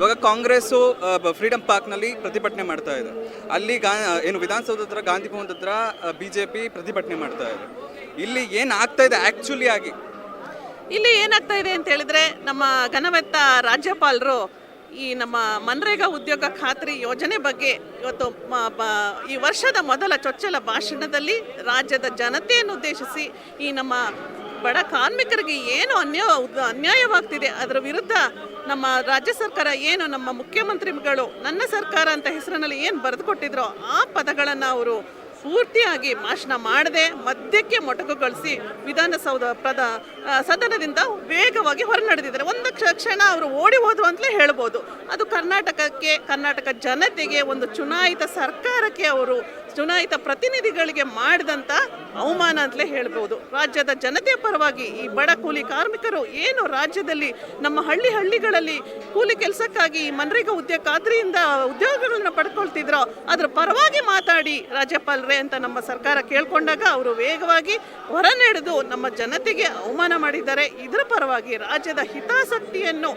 ಇವಾಗ ಕಾಂಗ್ರೆಸ್ಸು ಫ್ರೀಡಮ್ ಪಾರ್ಕ್ನಲ್ಲಿ ಪ್ರತಿಭಟನೆ ಮಾಡ್ತಾ ಇದೆ. ಅಲ್ಲಿ ಏನು ವಿಧಾನಸೌಧ ಹತ್ರ ಗಾಂಧಿ ಭವನದ ಹತ್ರ BJP ಪ್ರತಿಭಟನೆ ಮಾಡ್ತಾ ಇದೆ. ಇಲ್ಲಿ ಏನು ಆಗ್ತಾ ಇದೆ ಆ್ಯಕ್ಚುಲಿ ಆಗಿ? ಇಲ್ಲಿ ಏನಾಗ್ತಾ ಇದೆ ಅಂತ ಹೇಳಿದ್ರೆ, ನಮ್ಮ ಘನವೆತ್ತ ರಾಜ್ಯಪಾಲರು ಈ ನಮ್ಮ ಮನ್ರೇಗಾ ಉದ್ಯೋಗ ಖಾತ್ರಿ ಯೋಜನೆ ಬಗ್ಗೆ ಇವತ್ತು ಈ ವರ್ಷದ ಮೊದಲ ಚೊಚ್ಚಲ ಭಾಷಣದಲ್ಲಿ ರಾಜ್ಯದ ಜನತೆಯನ್ನು ಉದ್ದೇಶಿಸಿ ಈ ನಮ್ಮ ಬಡ ಕಾರ್ಮಿಕರಿಗೆ ಏನು ಅನ್ಯಾಯವಾಗ್ತಿದೆ ಅದರ ವಿರುದ್ಧ ನಮ್ಮ ರಾಜ್ಯ ಸರ್ಕಾರ ಏನು ನಮ್ಮ ಮುಖ್ಯಮಂತ್ರಿಗಳು ನನ್ನ ಸರ್ಕಾರ ಅಂತ ಹೆಸರಿನಲ್ಲಿ ಏನು ಬರೆದುಕೊಟ್ಟಿದ್ರೋ ಆ ಪದಗಳನ್ನು ಅವರು ಪೂರ್ತಿಯಾಗಿ ಭಾಷಣ ಮಾಡದೆ ಮಧ್ಯಕ್ಕೆ ಮೊಟಕುಗೊಳಿಸಿ ವಿಧಾನಸೌಧ ಸದನದಿಂದ ವೇಗವಾಗಿ ಹೊರನಡೆದಿದ್ದಾರೆ. ಒಂದು ಕ್ಷಣ ಅವರು ಓಡಿ ಹೋದ್ರು ಅಂತಲೇ ಹೇಳ್ಬೋದು. ಅದು ಕರ್ನಾಟಕ ಜನತೆಗೆ, ಒಂದು ಚುನಾಯಿತ ಸರ್ಕಾರಕ್ಕೆ, ಅವರು ಚುನಾಯಿತ ಪ್ರತಿನಿಧಿಗಳಿಗೆ ಮಾಡಿದಂಥ ಅವಮಾನ ಅಂತಲೇ ಹೇಳ್ಬೋದು. ರಾಜ್ಯದ ಜನತೆಯ ಪರವಾಗಿ ಈ ಬಡ ಕೂಲಿ ಕಾರ್ಮಿಕರು ಏನು ರಾಜ್ಯದಲ್ಲಿ ನಮ್ಮ ಹಳ್ಳಿಗಳಲ್ಲಿ ಕೂಲಿ ಕೆಲಸಕ್ಕಾಗಿ ಮನ್ರೇಗಾ ಉದ್ಯೋಗ ಖಾತ್ರಿಯಿಂದ ಉದ್ಯೋಗಗಳನ್ನ ಪಡ್ಕೊಳ್ತಿದ್ರೋ ಅದ್ರ ಪರವಾಗಿ ಮಾತಾಡಿ ರಾಜ್ಯಪಾಲರೇ ಅಂತ ನಮ್ಮ ಸರ್ಕಾರ ಕೇಳ್ಕೊಂಡಾಗ ಅವರು ವೇಗವಾಗಿ ಹೊರನಡೆದು ನಮ್ಮ ಜನತೆಗೆ ಅವಮಾನ ಮಾಡಿದ್ದಾರೆ. ಇದರ ಪರವಾಗಿ ರಾಜ್ಯದ ಹಿತಾಸಕ್ತಿಯನ್ನು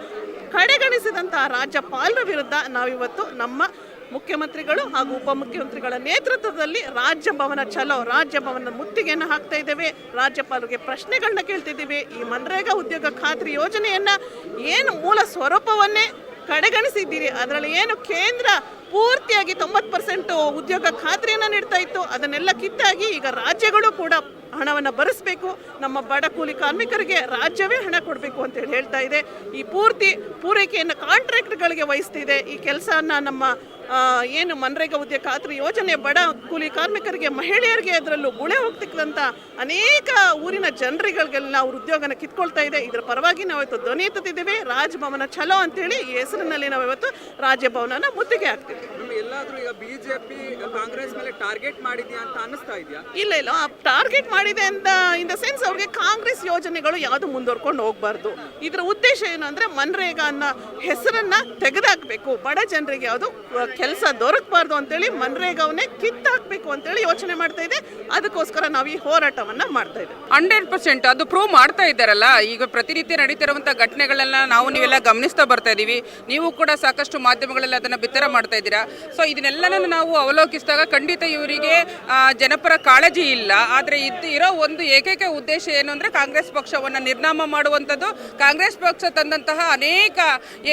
ಕಡೆಗಣಿಸಿದಂತಹ ರಾಜ್ಯಪಾಲರ ವಿರುದ್ಧ ನಾವಿವತ್ತು ನಮ್ಮ ಮುಖ್ಯಮಂತ್ರಿಗಳು ಹಾಗೂ ಉಪಮುಖ್ಯಮಂತ್ರಿಗಳ ನೇತೃತ್ವದಲ್ಲಿ ರಾಜ್ಯ ಭವನದ ಮುತ್ತಿಗೆಯನ್ನು ಹಾಕ್ತಾ ಇದ್ದೇವೆ. ರಾಜ್ಯಪಾಲರಿಗೆ ಪ್ರಶ್ನೆಗಳನ್ನ ಕೇಳ್ತಿದ್ದೀವಿ. ಈ ಮನ್ರೇಗಾ ಉದ್ಯೋಗ ಖಾತ್ರಿ ಯೋಜನೆಯನ್ನ ಏನು ಮೂಲ ಸ್ವರೂಪವನ್ನೇ ಕಡೆಗಣಿಸಿದ್ದೀರಿ, ಅದರಲ್ಲಿ ಏನು ಕೇಂದ್ರ ಪೂರ್ತಿಯಾಗಿ 90% ಉದ್ಯೋಗ ಖಾತ್ರಿಯನ್ನು ನೀಡ್ತಾ ಇತ್ತು, ಅದನ್ನೆಲ್ಲ ಕಿತ್ತಾಗಿ ಈಗ ರಾಜ್ಯಗಳು ಕೂಡ ಹಣವನ್ನು ಭರಿಸಬೇಕು, ನಮ್ಮ ಬಡ ಕೂಲಿ ಕಾರ್ಮಿಕರಿಗೆ ರಾಜ್ಯವೇ ಹಣ ಕೊಡಬೇಕು ಅಂತೇಳಿ ಹೇಳ್ತಾ ಇದೆ. ಈ ಪೂರೈಕೆಯನ್ನು ಕಾಂಟ್ರಾಕ್ಟ್ಗಳಿಗೆ ವಹಿಸ್ತಿದೆ. ಈ ಕೆಲಸನ ನಮ್ಮ ಏನು ಮನ್ರೇಗಾ ಉದ್ಯೋಗ ಖಾತ್ರಿ ಯೋಜನೆ ಬಡ ಕೂಲಿ ಕಾರ್ಮಿಕರಿಗೆ, ಮಹಿಳೆಯರಿಗೆ ಅದರಲ್ಲೂ ಗುಳೆ ಹೋಗ್ತಿಕ್ಕಂಥ ಅನೇಕ ಊರಿನ ಜನರಿಗಳಿಗೆಲ್ಲ ಅವ್ರ ಉದ್ಯೋಗನ ಕಿತ್ಕೊಳ್ತಾ ಇದೆ. ಇದರ ಪರವಾಗಿ ನಾವು ಇವತ್ತು ಧ್ವನಿ ಎತ್ತುತ್ತಿದ್ದೇವೆ. ರಾಜಭವನ ಚಲೋ ಅಂತೇಳಿ ಈ ಹೆಸರಿನಲ್ಲಿ ನಾವು ಇವತ್ತು ರಾಜಭವನನ ಮುತ್ತಿಗೆ ಹಾಕ್ತೀವಿ. ಎಲ್ಲಾದ್ರೂ ಈಗ BJP ಕಾಂಗ್ರೆಸ್ ಮೇಲೆ ಟಾರ್ಗೆಟ್ ಮಾಡಿದ್ಯಾ ಅಂತ ಅನಿಸ್ತಾ ಇದೆಯಾ? ಇಲ್ಲ, ಟಾರ್ಗೆಟ್ ಮಾಡಿದೆ ಅಂತ ಇನ್ ದ ಸೆನ್ಸ್ ಅವ್ರಿಗೆ ಕಾಂಗ್ರೆಸ್ ಯೋಜನೆಗಳು ಯಾವುದು ಮುಂದುವರ್ಕೊಂಡು ಹೋಗ್ಬಾರ್ದು. ಇದರ ಉದ್ದೇಶ ಏನು ಅಂದ್ರೆ ಮನ್ರೇಗಾ ಅನ್ನೋ ಹೆಸರನ್ನ ತೆಗೆದಾಕ್ಬೇಕು, ಬಡ ಜನರಿಗೆ ಯಾವುದು ಕೆಲಸ ದೊರಕಬಾರ್ದು ಅಂತೇಳಿ ಮನ್ರೇಗಾವನ್ನೇ ಕಿತ್ತಾಕ್ಬೇಕು ಅಂತೇಳಿ ಯೋಚನೆ ಮಾಡ್ತಾ ಇದೆ. ಅದಕ್ಕೋಸ್ಕರ ನಾವು ಈ ಹೋರಾಟವನ್ನ ಮಾಡ್ತಾ ಇದ್ದೇವೆ. 100% ಅದು ಪ್ರೂವ್ ಮಾಡ್ತಾ ಇದ್ದಾರಲ್ಲ. ಈಗ ಪ್ರತಿನಿತ್ಯ ನಡೀತಿರುವಂತಹ ಘಟನೆಗಳೆಲ್ಲ ನೀವೆಲ್ಲ ಗಮನಿಸ್ತಾ ಬರ್ತಾ ಇದೀವಿ. ನೀವು ಕೂಡ ಸಾಕಷ್ಟು ಮಾಧ್ಯಮಗಳಲ್ಲಿ ಅದನ್ನ ಬಿತ್ತರ ಮಾಡ್ತಾ ಇದ್ದೀರಾ. ಸೊ ಇದನ್ನೆಲ್ಲನೂ ನಾವು ಅವಲೋಕಿಸಿದಾಗ ಖಂಡಿತ ಇವರಿಗೆ ಜನಪರ ಕಾಳಜಿ ಇಲ್ಲ. ಆದರೆ ಇರೋ ಒಂದು ಏಕೈಕ ಉದ್ದೇಶ ಏನು ಅಂದರೆ ಕಾಂಗ್ರೆಸ್ ಪಕ್ಷವನ್ನು ನಿರ್ನಾಮ ಮಾಡುವಂಥದ್ದು. ಕಾಂಗ್ರೆಸ್ ಪಕ್ಷ ತಂದಂತಹ ಅನೇಕ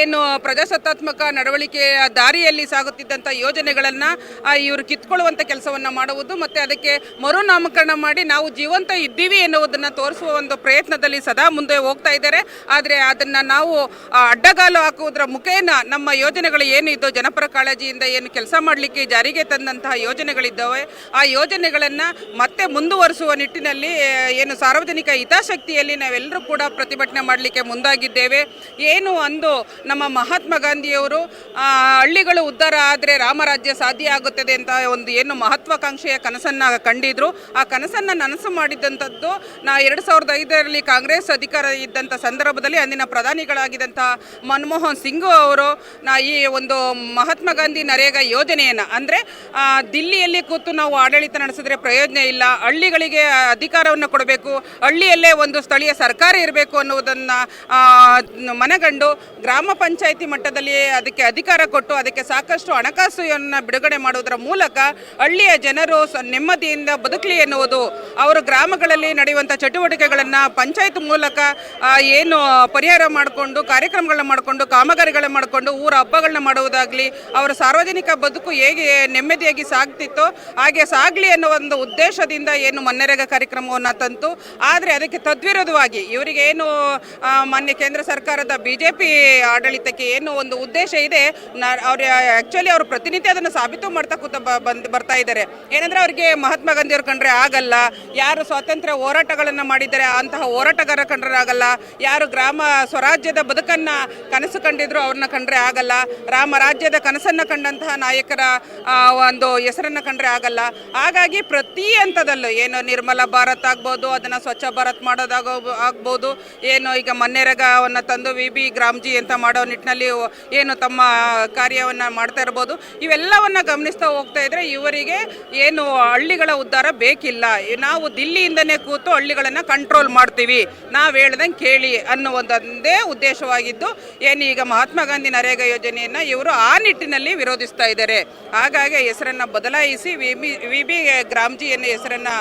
ಏನು ಪ್ರಜಾಸತ್ತಾತ್ಮಕ ನಡವಳಿಕೆಯ ದಾರಿಯಲ್ಲಿ ಸಾಗುತ್ತಿದ್ದಂಥ ಯೋಜನೆಗಳನ್ನು ಇವರು ಕಿತ್ಕೊಳ್ಳುವಂಥ ಕೆಲಸವನ್ನು ಮಾಡುವುದು ಮತ್ತು ಅದಕ್ಕೆ ಮರುನಾಮಕರಣ ಮಾಡಿ ನಾವು ಜೀವಂತ ಇದ್ದೀವಿ ಎನ್ನುವುದನ್ನು ತೋರಿಸುವ ಒಂದು ಪ್ರಯತ್ನದಲ್ಲಿ ಸದಾ ಮುಂದೆ ಹೋಗ್ತಾ ಇದ್ದಾರೆ. ಆದರೆ ಅದನ್ನು ನಾವು ಅಡ್ಡಗಾಲು ಹಾಕುವುದರ ಮುಖೇನ ನಮ್ಮ ಯೋಜನೆಗಳು ಏನಿದ್ದು ಜನಪರ ಕಾಳಜಿಯಿಂದ ಏನು ಕೆಲಸ ಮಾಡಲಿಕ್ಕೆ ಜಾರಿಗೆ ತಂದಂತಹ ಯೋಜನೆಗಳಿದ್ದಾವೆ ಆ ಯೋಜನೆಗಳನ್ನು ಮತ್ತೆ ಮುಂದುವರಿಸುವ ನಿಟ್ಟಿನಲ್ಲಿ ಏನು ಸಾರ್ವಜನಿಕ ಹಿತಾಸಕ್ತಿಯಲ್ಲಿ ನಾವೆಲ್ಲರೂ ಕೂಡ ಪ್ರತಿಭಟನೆ ಮಾಡಲಿಕ್ಕೆ ಮುಂದಾಗಿದ್ದೇವೆ. ಏನು ಅಂದು ನಮ್ಮ ಮಹಾತ್ಮ ಗಾಂಧಿಯವರು ಹಳ್ಳಿಗಳು ಉದ್ಧಾರ ಆದರೆ ರಾಮರಾಜ್ಯ ಸಾಧ್ಯ ಆಗುತ್ತದೆ ಅಂತ ಒಂದು ಏನು ಮಹತ್ವಾಕಾಂಕ್ಷೆಯ ಕನಸನ್ನು ಕಂಡಿದ್ರು. ಆ ಕನಸನ್ನು ನನಸು ಮಾಡಿದಂಥದ್ದು 2005ರಲ್ಲಿ ಕಾಂಗ್ರೆಸ್ ಅಧಿಕಾರ ಇದ್ದಂಥ ಸಂದರ್ಭದಲ್ಲಿ ಅಂದಿನ ಪ್ರಧಾನಿಗಳಾಗಿದ್ದಂಥ ಮನಮೋಹನ್ ಸಿಂಗ್ ಅವರು ಈ ಒಂದು ಮಹಾತ್ಮ ಗಾಂಧಿ ನರೇಗಾ ಯೋಜನೆಯನ್ನು ಅಂದರೆ ದಿಲ್ಲಿಯಲ್ಲಿ ಕೂತು ನಾವು ಆಡಳಿತ ನಡೆಸಿದ್ರೆ ಪ್ರಯೋಜನ ಇಲ್ಲ, ಹಳ್ಳಿಗಳಿಗೆ ಅಧಿಕಾರವನ್ನು ಕೊಡಬೇಕು, ಹಳ್ಳಿಯಲ್ಲೇ ಒಂದು ಸ್ಥಳೀಯ ಸರ್ಕಾರ ಇರಬೇಕು ಅನ್ನುವುದನ್ನು ಮನಗಂಡು ಗ್ರಾಮ ಪಂಚಾಯಿತಿ ಮಟ್ಟದಲ್ಲಿ ಅದಕ್ಕೆ ಅಧಿಕಾರ ಕೊಟ್ಟು ಅದಕ್ಕೆ ಸಾಕಷ್ಟು ಹಣಕಾಸನ್ನು ಬಿಡುಗಡೆ ಮಾಡುವುದರ ಮೂಲಕ ಹಳ್ಳಿಯ ಜನರು ನೆಮ್ಮದಿಯಿಂದ ಬದುಕಲಿ ಎನ್ನುವುದು, ಅವರು ಗ್ರಾಮಗಳಲ್ಲಿ ನಡೆಯುವಂಥ ಚಟುವಟಿಕೆಗಳನ್ನು ಪಂಚಾಯತ್ ಮೂಲಕ ಏನು ಪರಿಹಾರ ಮಾಡಿಕೊಂಡು ಕಾರ್ಯಕ್ರಮಗಳನ್ನ ಮಾಡಿಕೊಂಡು ಕಾಮಗಾರಿಗಳನ್ನ ಮಾಡಿಕೊಂಡು ಊರ ಹಬ್ಬಗಳನ್ನ ಮಾಡುವುದಾಗಲಿ, ಅವರ ಸಾರ್ವಜನಿಕ ಬದುಕು ಹೇಗೆ ನೆಮ್ಮದಿಯಾಗಿ ಸಾಗ್ತಿತ್ತೋ ಹಾಗೆ ಸಾಗಲಿ ಅನ್ನೋ ಒಂದು ಉದ್ದೇಶದಿಂದ ಏನು ಮನ್ರೇಗಾ ಕಾರ್ಯಕ್ರಮವನ್ನು ತಂತು. ಆದರೆ ಅದಕ್ಕೆ ತದ್ವಿರೋಧವಾಗಿ ಇವರಿಗೆ ಏನು ಮಾನ್ಯ ಕೇಂದ್ರ ಸರ್ಕಾರದ BJP ಆಡಳಿತಕ್ಕೆ ಏನು ಒಂದು ಉದ್ದೇಶ ಇದೆ, ಆ್ಯಕ್ಚುಲಿ ಅವರು ಪ್ರತಿನಿತ್ಯ ಅದನ್ನು ಸಾಬೀತು ಮಾಡ್ತಾ ಬರ್ತಾ ಇದ್ದಾರೆ. ಏನಂದರೆ ಅವರಿಗೆ ಮಹಾತ್ಮ ಗಾಂಧಿಯವ್ರು ಕಂಡ್ರೆ ಆಗಲ್ಲ, ಯಾರು ಸ್ವಾತಂತ್ರ್ಯ ಹೋರಾಟಗಳನ್ನು ಮಾಡಿದ್ದಾರೆ ಅಂತಹ ಹೋರಾಟಗಾರ ಕಂಡ್ರೆ ಆಗಲ್ಲ, ಯಾರು ಗ್ರಾಮ ಸ್ವರಾಜ್ಯದ ಬದುಕನ್ನು ಕನಸು ಕಂಡಿದ್ರು ಅವ್ರನ್ನ ಕಂಡ್ರೆ ಆಗಲ್ಲ, ರಾಮರಾಜ್ಯದ ಕನಸನ್ನು ಕಂಡಂತಹ ಉತ್ತಮವಾದಂತಹ ನಾಯಕರ ಒಂದು ಹೆಸರನ್ನು ಕಂಡ್ರೆ ಆಗಲ್ಲ. ಹಾಗಾಗಿ ಪ್ರತಿ ಹಂತದಲ್ಲೂ ಏನು ನಿರ್ಮಲ ಭಾರತ್ ಆಗ್ಬೋದು, ಅದನ್ನು ಸ್ವಚ್ಛ ಭಾರತ್ ಆಗ್ಬೋದು, ಏನು ಈಗ ಮನ್ನೇರಗವನ್ನು ತಂದು VB ಗ್ರಾಮ್ಜಿ ಅಂತ ಮಾಡೋ ನಿಟ್ಟಿನಲ್ಲಿ ಏನು ತಮ್ಮ ಕಾರ್ಯವನ್ನು ಮಾಡ್ತಾ ಇರ್ಬೋದು. ಇವೆಲ್ಲವನ್ನು ಗಮನಿಸ್ತಾ ಹೋಗ್ತಾ ಇದ್ರೆ ಇವರಿಗೆ ಏನು ಹಳ್ಳಿಗಳ ಉದ್ಧಾರ ಬೇಕಿಲ್ಲ. ನಾವು ದಿಲ್ಲಿಯಿಂದನೇ ಕೂತು ಹಳ್ಳಿಗಳನ್ನು ಕಂಟ್ರೋಲ್ ಮಾಡ್ತೀವಿ, ನಾವು ಹೇಳ್ದಂಗೆ ಕೇಳಿ ಅನ್ನುವಂಥದ್ದೇ ಉದ್ದೇಶವಾಗಿದ್ದು ಏನು ಈಗ ಮಹಾತ್ಮ ಗಾಂಧಿ ನರೇಗಾ ಯೋಜನೆಯನ್ನು ಇವರು ಆ ನಿಟ್ಟಿನಲ್ಲಿ ವಿರೋಧಿಸ್ತಾ ಇದ್ದಾರೆ. ಹಾಗಾಗಿ ಹೆಸರನ್ನು ಬದಲಾಯಿಸಿ VB ಗ್ರಾಮ್ಜಿ ಅನ್ನೋ ಹೆಸರನ್ನು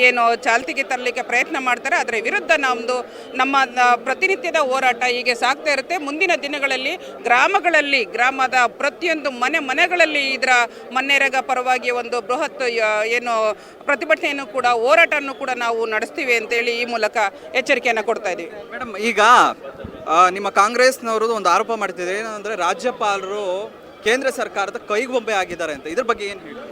ಏನು ಚಾಲ್ತಿಗೆ ತರಲಿಕ್ಕೆ ಪ್ರಯತ್ನ ಮಾಡ್ತಾರೆ. ಅದರ ವಿರುದ್ಧ ನಮ್ಮ ಪ್ರತಿನಿತ್ಯದ ಹೋರಾಟ ಹೀಗೆ ಸಾಗ್ತಾ ಇರುತ್ತೆ. ಮುಂದಿನ ದಿನಗಳಲ್ಲಿ ಗ್ರಾಮದ ಪ್ರತಿಯೊಂದು ಮನೆಗಳಲ್ಲಿ ಇದರ ಮನ್ನೇರಗ ಪರವಾಗಿ ಒಂದು ಬೃಹತ್ ಏನು ಪ್ರತಿಭಟನೆಯನ್ನು ಕೂಡ ಹೋರಾಟವನ್ನು ಕೂಡ ನಾವು ನಡೆಸ್ತೀವಿ ಅಂತೇಳಿ ಈ ಮೂಲಕ ಎಚ್ಚರಿಕೆಯನ್ನು ಕೊಡ್ತಾ ಇದ್ದೀವಿ. ಮೇಡಮ್, ಈಗ ನಿಮ್ಮ ಕಾಂಗ್ರೆಸ್ನವರು ಒಂದು ಆರೋಪ ಮಾಡ್ತಿದ್ದಾರೆ, ಏನಂದರೆ ರಾಜ್ಯಪಾಲರು ಕೇಂದ್ರ ಸರ್ಕಾರದ ಕೈಗೊಂಬೆ ಆಗಿದ್ದಾರೆ ಅಂತ. ಇದ್ರ ಬಗ್ಗೆ ಏನು ಹೇಳಿ?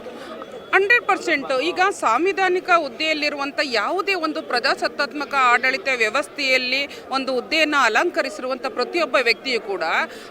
100% ಈಗ ಸಾಂವಿಧಾನಿಕ ಹುದ್ದೆಯಲ್ಲಿರುವಂಥ ಯಾವುದೇ ಒಂದು ಪ್ರಜಾಸತ್ತಾತ್ಮಕ ಆಡಳಿತ ವ್ಯವಸ್ಥೆಯಲ್ಲಿ ಒಂದು ಹುದ್ದೆಯನ್ನು ಅಲಂಕರಿಸಿರುವಂಥ ಪ್ರತಿಯೊಬ್ಬ ವ್ಯಕ್ತಿಯು ಕೂಡ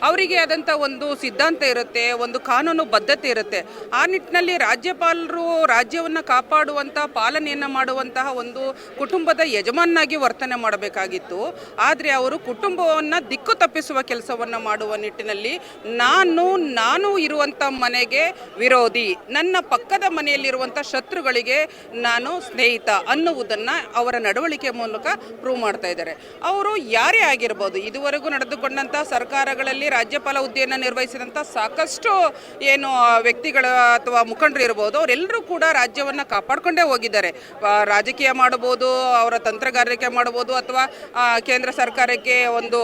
ಅವರಿಗೆ ಆದಂಥ ಒಂದು ಸಿದ್ಧಾಂತ ಇರುತ್ತೆ, ಒಂದು ಕಾನೂನು ಬದ್ಧತೆ ಇರುತ್ತೆ. ಆ ನಿಟ್ಟಿನಲ್ಲಿ ರಾಜ್ಯಪಾಲರು ರಾಜ್ಯವನ್ನು ಕಾಪಾಡುವಂಥ ಪಾಲನೆಯನ್ನು ಮಾಡುವಂತಹ ಒಂದು ಕುಟುಂಬದ ಯಜಮಾನಾಗಿ ವರ್ತನೆ ಮಾಡಬೇಕಾಗಿತ್ತು. ಆದರೆ ಅವರು ಕುಟುಂಬವನ್ನು ದಿಕ್ಕು ತಪ್ಪಿಸುವ ಕೆಲಸವನ್ನು ಮಾಡುವ ನಿಟ್ಟಿನಲ್ಲಿ ನಾನು ಇರುವಂಥ ಮನೆಗೆ ವಿರೋಧಿ, ನನ್ನ ಪಕ್ಕದ ಮನೆಯಲ್ಲಿರುವಂಥ ಶತ್ರುಗಳಿಗೆ ನಾನು ಸ್ನೇಹಿತ ಅನ್ನುವುದನ್ನು ಅವರ ನಡವಳಿಕೆ ಮೂಲಕ ಪ್ರೂವ್ ಮಾಡ್ತಾ ಇದ್ದಾರೆ. ಅವರು ಯಾರೇ ಆಗಿರ್ಬೋದು, ಇದುವರೆಗೂ ನಡೆದುಕೊಂಡಂಥ ಸರ್ಕಾರಗಳಲ್ಲಿ ರಾಜ್ಯಪಾಲ ಹುದ್ದೆಯನ್ನು ನಿರ್ವಹಿಸಿದಂಥ ಸಾಕಷ್ಟು ಏನು ವ್ಯಕ್ತಿಗಳು ಅಥವಾ ಮುಖಂಡರು ಇರ್ಬೋದು, ಅವರೆಲ್ಲರೂ ಕೂಡ ರಾಜ್ಯವನ್ನು ಕಾಪಾಡಿಕೊಂಡೇ ಹೋಗಿದ್ದಾರೆ. ರಾಜಕೀಯ ಮಾಡ್ಬೋದು, ಅವರ ತಂತ್ರಗಾರಿಕೆ ಮಾಡ್ಬೋದು, ಅಥವಾ ಕೇಂದ್ರ ಸರ್ಕಾರಕ್ಕೆ ಒಂದು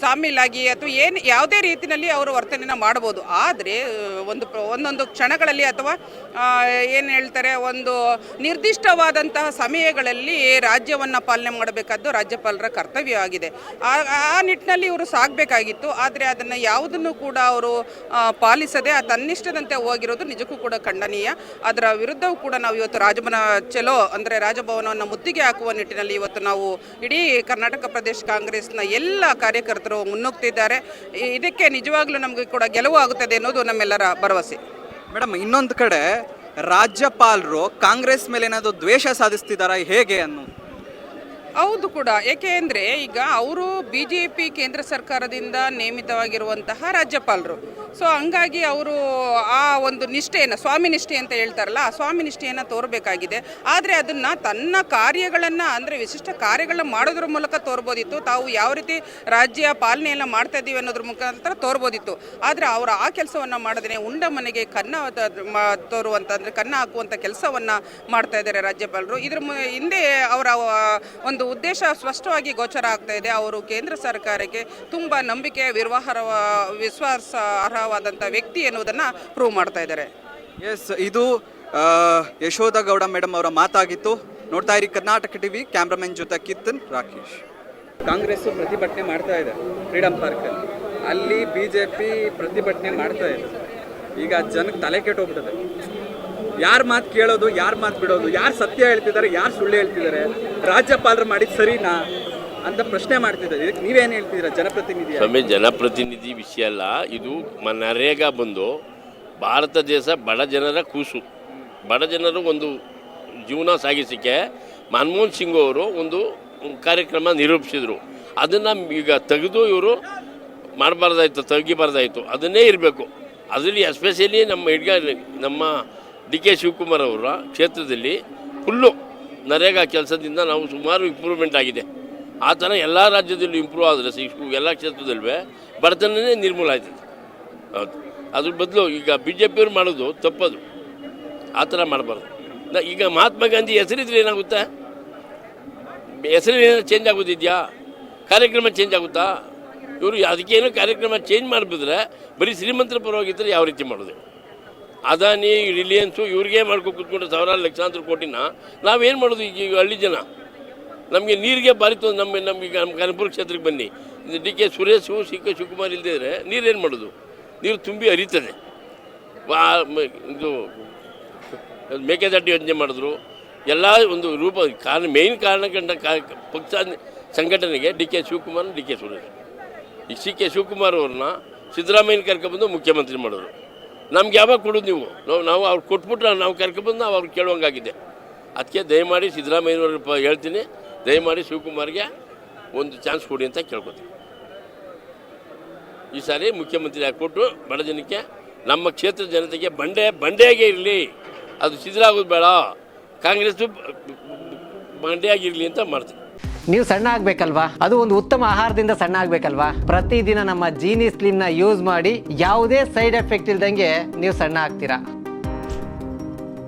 ಸಾಮೀಲಾಗಿ ಅಥವಾ ಯಾವುದೇ ರೀತಿಯಲ್ಲಿ ಅವರು ವರ್ತನೆಯನ್ನು ಮಾಡ್ಬೋದು. ಆದರೆ ಒಂದೊಂದು ಕ್ಷಣಗಳಲ್ಲಿ ಅಥವಾ ಏನು ಹೇಳ್ತಾರೆ, ಒಂದು ನಿರ್ದಿಷ್ಟವಾದಂತಹ ಸಮಯಗಳಲ್ಲಿ ರಾಜ್ಯವನ್ನು ಪಾಲನೆ ಮಾಡಬೇಕಾದ್ದು ರಾಜ್ಯಪಾಲರ ಕರ್ತವ್ಯ ಆಗಿದೆ. ಆ ನಿಟ್ಟಿನಲ್ಲಿ ಇವರು ಸಾಗಬೇಕಾಗಿತ್ತು. ಆದರೆ ಅದನ್ನು ಯಾವುದನ್ನು ಕೂಡ ಅವರು ಪಾಲಿಸದೆ ತನ್ನಿಷ್ಟದಂತೆ ಹೋಗಿರೋದು ನಿಜಕ್ಕೂ ಕೂಡ ಖಂಡನೀಯ. ಅದರ ವಿರುದ್ಧವೂ ಕೂಡ ನಾವು ಇವತ್ತು ರಾಜಭವನವನ್ನು ಮುತ್ತಿಗೆ ಹಾಕುವ ನಿಟ್ಟಿನಲ್ಲಿ ಇವತ್ತು ನಾವು ಇಡೀ ಕರ್ನಾಟಕ ಪ್ರದೇಶ ಕಾಂಗ್ರೆಸ್ನ ಎಲ್ಲ ಕಾರ್ಯಕರ್ತರು ಮುನ್ನುಗ್ತಿದ್ದಾರೆ. ಇದಕ್ಕೆ ನಿಜವಾಗ್ಲೂ ನಮಗೆ ಕೂಡ ಗೆಲುವು ಆಗುತ್ತದೆ ಅನ್ನೋದು ನಮ್ಮೆಲ್ಲರ ಭರವಸೆ. ಮೇಡಮ್, ಇನ್ನೊಂದು ಕಡೆ ರಾಜ್ಯಪಾಲರು ಕಾಂಗ್ರೆಸ್ ಮೇಲೆ ಏನಾದರೂ ದ್ವೇಷ ಸಾಧಿಸ್ತಿದ್ದಾರಾ, ಹೇಗೆ ಅನ್ನೋದು? ಹೌದು ಕೂಡ. ಏಕೆ ಅಂದರೆ ಈಗ ಅವರು BJP ಕೇಂದ್ರ ಸರ್ಕಾರದಿಂದ ನೇಮಿತವಾಗಿರುವಂತಹ ರಾಜ್ಯಪಾಲರು. ಸೊ ಹಂಗಾಗಿ ಅವರು ಆ ಒಂದು ನಿಷ್ಠೆಯನ್ನು, ಸ್ವಾಮಿ ನಿಷ್ಠೆ ಅಂತ ಹೇಳ್ತಾರಲ್ಲ, ಆ ಸ್ವಾಮಿ ನಿಷ್ಠೆಯನ್ನು ತೋರಬೇಕಾಗಿದೆ. ಆದರೆ ಅದನ್ನು ತನ್ನ ಕಾರ್ಯಗಳನ್ನು ಅಂದರೆ ವಿಶಿಷ್ಟ ಕಾರ್ಯಗಳನ್ನ ಮಾಡೋದ್ರ ಮೂಲಕ ತೋರ್ಬೋದಿತ್ತು. ತಾವು ಯಾವ ರೀತಿ ರಾಜ್ಯ ಪಾಲನೆಯನ್ನು ಮಾಡ್ತಾ ಇದ್ದೀವಿ ಅನ್ನೋದ್ರ ಮುಖಾಂತರ ತೋರ್ಬೋದಿತ್ತು. ಆದರೆ ಅವರು ಆ ಕೆಲಸವನ್ನು ಮಾಡದೇ ಉಂಡ ಮನೆಗೆ ಕನ್ನ ತೋರುವಂಥ ಅಂದರೆ ಕನ್ನ ಹಾಕುವಂಥ ಕೆಲಸವನ್ನು ಮಾಡ್ತಾ ಇದ್ದಾರೆ ರಾಜ್ಯಪಾಲರು. ಇದ್ರ ಹಿಂದೆ ಅವರ ಒಂದು ಉದ್ದೇಶ ಸ್ಪಷ್ಟವಾಗಿ ಗೋಚರ ಆಗ್ತಾ ಇದೆ. ಅವರು ಕೇಂದ್ರ ಸರ್ಕಾರಕ್ಕೆ ತುಂಬ ನಂಬಿಕೆ ವಿಶ್ವಾಸಾರ್ಹವಾದಂಥ ವ್ಯಕ್ತಿ ಎನ್ನುವುದನ್ನು ಪ್ರೂವ್ ಮಾಡ್ತಾ ಇದ್ದಾರೆ. ಎಸ್, ಇದು ಯಶೋಧ ಗೌಡ ಮೇಡಮ್ ಅವರ ಮಾತಾಗಿತ್ತು. ನೋಡ್ತಾ ಇರಿ ಕರ್ನಾಟಕ ಟಿವಿ. ಕ್ಯಾಮ್ರಾಮನ್ ಜೊತೆ ಕಿತ್ತನ್ ರಾಕೇಶ್. ಕಾಂಗ್ರೆಸ್ ಪ್ರತಿಭಟನೆ ಮಾಡ್ತಾ ಇದೆ ಫ್ರೀಡಂ ಪಾರ್ಕಲ್ಲಿ. ಅಲ್ಲಿ BJP ಪ್ರತಿಭಟನೆ ಮಾಡ್ತಾ ಇದೆ. ಈಗ ಜನಕ್ಕೆ ತಲೆ ಕೆಟ್ಟೋಗ್ಬಿಟ್ಟಿದೆ. ಯಾರ ಮಾತು ಕೇಳೋದು, ಯಾರ ಮಾತು ಬಿಡೋದು, ಯಾರು ಸತ್ಯ ಹೇಳ್ತಿದ್ದಾರೆ, ಯಾರು ಸುಳ್ಳು ಹೇಳ್ತಿದ್ದಾರೆ, ರಾಜ್ಯಪಾಲರು ಮಾಡಿದ್ದು ಸರಿನಾ ಅಂತ ಪ್ರಶ್ನೆ ಮಾಡ್ತಿದ್ದಾರೆ. ಇದಕ್ಕೆ ನೀವೇನು ಹೇಳ್ತಿದ್ದೀರಾ ಜನಪ್ರತಿನಿಧಿ? ಜನಪ್ರತಿನಿಧಿ ವಿಷಯ ಅಲ್ಲ ಇದು. ನರೇಗಾ ಬಂದು ಭಾರತ ದೇಶ ಬಡ ಜನರ ಕೂಸು. ಬಡ ಜನರು ಒಂದು ಜೀವನ ಸಾಗಿಸಲಿಕ್ಕೆ ಮನಮೋಹನ್ ಸಿಂಗ್ ಅವರು ಒಂದು ಕಾರ್ಯಕ್ರಮ ನಿರೂಪಿಸಿದರು. ಅದನ್ನು ಈಗ ತೆಗೆದು ಇವರು ಮಾಡಬಾರ್ದಾಯ್ತು, ತೆಗಿಬಾರ್ದಾಯಿತು. ಅದನ್ನೇ ಇರಬೇಕು. ಅದರಲ್ಲಿ ಎಸ್ಪೆಷಲಿ ನಮ್ಮ DK ಶಿವಕುಮಾರ್ ಅವರ ಕ್ಷೇತ್ರದಲ್ಲಿ ಫುಲ್ಲು ನರೇಗಾ ಕೆಲಸದಿಂದ ನಾವು ಸುಮಾರು ಇಂಪ್ರೂವ್ಮೆಂಟ್ ಆಗಿದೆ. ಆ ಥರ ಎಲ್ಲ ರಾಜ್ಯದಲ್ಲೂ ಇಂಪ್ರೂವ್ ಆದರೆ ಎಲ್ಲ ಕ್ಷೇತ್ರದಲ್ಲೂ ಬಡತನನೇ ನಿರ್ಮೂಲ ಆಯ್ತದೆ. ಹೌದು, ಅದ್ರ ಬದಲು ಈಗ BJP ಅವ್ರು ಮಾಡೋದು ತಪ್ಪದು. ಆ ಥರ ಮಾಡಬಾರ್ದು. ಈಗ ಮಹಾತ್ಮ ಗಾಂಧಿ ಹೆಸರಿದ್ರೆ ಏನಾಗುತ್ತೆ? ಹೆಸರು ಏನಾದ್ರು ಚೇಂಜ್ ಆಗೋದಿದೆಯಾ? ಕಾರ್ಯಕ್ರಮ ಚೇಂಜ್ ಆಗುತ್ತಾ? ಇವರು ಅದಕ್ಕೇನೋ ಕಾರ್ಯಕ್ರಮ ಚೇಂಜ್ ಮಾಡಿಬಿಟ್ರೆ ಬರೀ ಶ್ರೀಮಂತರ ಪರವಾಗಿದ್ದರೆ ಯಾವ ರೀತಿ ಮಾಡೋದು? ಅದಾನಿ, ರಿಲಿಯನ್ಸು ಇವ್ರಿಗೆ ಮಾಡ್ಕೊಂಡು ಕೂತ್ಕೊಂಡ್ರೆ ಸಾವಿರಾರು ಲಕ್ಷಾಂತರ ಕೋಟಿನ ನಾವೇನು ಮಾಡೋದು? ಈಗ ಹಳ್ಳಿ ಜನ ನಮಗೆ ನೀರಿಗೆ ಬಾರಿತು. ನಮಗೆ ನಮ್ಮ ಕನಕಪುರ ಕ್ಷೇತ್ರಕ್ಕೆ ಬನ್ನಿ, DK ಸುರೇಶು ಶಿವಕುಮಾರ್ ಇಲ್ಲದೇ ನೀರೇನು ಮಾಡೋದು? ನೀರು ತುಂಬಿ ಹರಿತದೆ. ಇದು ಮೇಕೆದಾಟು ಯೋಜನೆ ಮಾಡಿದ್ರು. ಎಲ್ಲ ಒಂದು ರೂಪ ಮೇಯ್ನ್ ಕಾರಣ ಕಂಡ ಪಕ್ಷ ಸಂಘಟನೆಗೆ DK ಶಿವಕುಮಾರ್, DK ಸುರೇಶ್. ಈ CK ಶಿವಕುಮಾರ್ ಅವ್ರನ್ನ ಸಿದ್ದರಾಮಯ್ಯನ ಕರ್ಕೊಬಂದು ಮುಖ್ಯಮಂತ್ರಿ ಮಾಡೋರು. ನಮ್ಗೆ ಯಾವಾಗ ಕೊಡೋದು ನೀವು? ನಾವು ಅವ್ರು ಕೊಟ್ಬಿಟ್ರೆ ನಾವು ಕರ್ಕೊಬಂದು ನಾವು ಅವ್ರು ಕೇಳುವಂಗಾಗಿದೆ. ಅದಕ್ಕೆ ದಯಮಾಡಿ ಸಿದ್ದರಾಮಯ್ಯವ್ರ ಹೇಳ್ತೀನಿ, ದಯಮಾಡಿ ಶಿವಕುಮಾರ್ಗೆ ಒಂದು ಚಾನ್ಸ್ ಕೊಡಿ ಅಂತ ಕೇಳ್ಕೊತೀನಿ. ಈ ಸಾರಿ ಮುಖ್ಯಮಂತ್ರಿ ಕೊಟ್ಟು ಬಡ ಜನಕ್ಕೆ, ನಮ್ಮ ಕ್ಷೇತ್ರದ ಜನತೆಗೆ ಬಂಡೆಯಾಗೇ ಇರಲಿ, ಅದು ಸಿದ್ದರಾಗೋದು ಬೇಡ, ಕಾಂಗ್ರೆಸ್ಸು ಬಂಡೆಯಾಗಿರಲಿ ಅಂತ ಮಾಡ್ತೀನಿ. ನೀವು ಸಣ್ಣ ಆಗಬೇಕಲ್ವಾ? ಅದು ಒಂದು ಉತ್ತಮ ಆಹಾರದಿಂದ ಸಣ್ಣ ಆಗಬೇಕಲ್ವಾ? ಪ್ರತಿದಿನ ನಮ್ಮ ಜೀನಿ ಸ್ಲಿಮ್ನ ಯೂಸ್ ಮಾಡಿ ಯಾವುದೇ ಸೈಡ್ ಎಫೆಕ್ಟ್ ಇಲ್ದಂಗೆ ನೀವು ಸಣ್ಣ ಆಗ್ತೀರಾ.